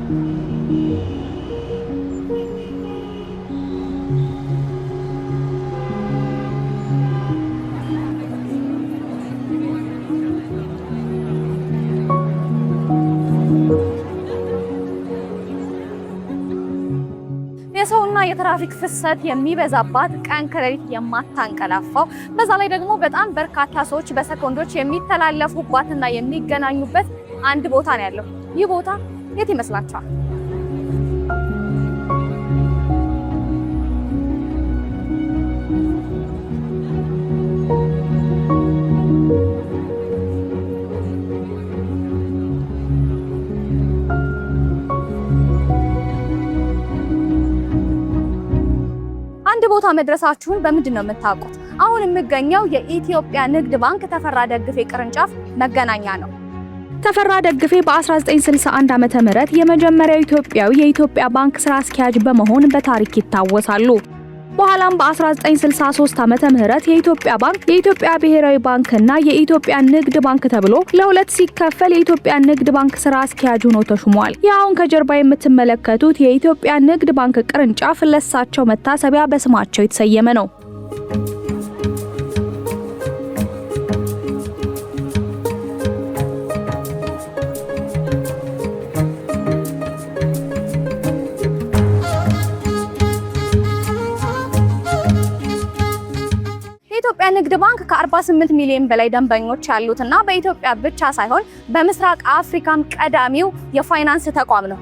የሰውና የትራፊክ ፍሰት የሚበዛባት ቀን ከሌሊት የማታንቀላፋው በዛ ላይ ደግሞ በጣም በርካታ ሰዎች በሰኮንዶች የሚተላለፉባትና የሚገናኙበት አንድ ቦታ ነው ያለው። ይህ ቦታ የት ይመስላችኋል? ቦታ መድረሳችሁን በምንድነው የምታውቁት? አሁን የምገኘው የኢትዮጵያ ንግድ ባንክ ተፈራ ደግፌ ቅርንጫፍ መገናኛ ነው። ተፈራ ደግፌ በ1961 ዓመተ ምህረት የመጀመሪያው ኢትዮጵያዊ የኢትዮጵያ ባንክ ስራ አስኪያጅ በመሆን በታሪክ ይታወሳሉ። በኋላም በ1963 ዓመተ ምህረት የኢትዮጵያ ባንክ የኢትዮጵያ ብሔራዊ ባንክና የኢትዮጵያ ንግድ ባንክ ተብሎ ለሁለት ሲከፈል የኢትዮጵያ ንግድ ባንክ ስራ አስኪያጅ ሆኖ ተሹሟል። ያውን ከጀርባ የምትመለከቱት የኢትዮጵያ ንግድ ባንክ ቅርንጫፍ ለሳቸው መታሰቢያ በስማቸው የተሰየመ ነው። የኢትዮጵያ ንግድ ባንክ ከ48 ሚሊዮን በላይ ደንበኞች ያሉትና በኢትዮጵያ ብቻ ሳይሆን በምስራቅ አፍሪካም ቀዳሚው የፋይናንስ ተቋም ነው።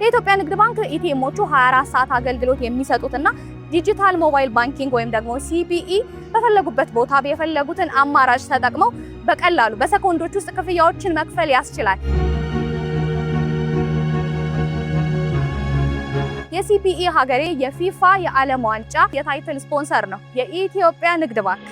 የኢትዮጵያ ንግድ ባንክ ኢቲኤሞቹ 24 ሰዓት አገልግሎት የሚሰጡትና ዲጂታል ሞባይል ባንኪንግ ወይም ደግሞ ሲቢኢ በፈለጉበት ቦታ የፈለጉትን አማራጭ ተጠቅመው በቀላሉ በሰኮንዶች ውስጥ ክፍያዎችን መክፈል ያስችላል። የሲቢኢ ሀገሬ የፊፋ የዓለም ዋንጫ የታይትል ስፖንሰር ነው የኢትዮጵያ ንግድ ባንክ።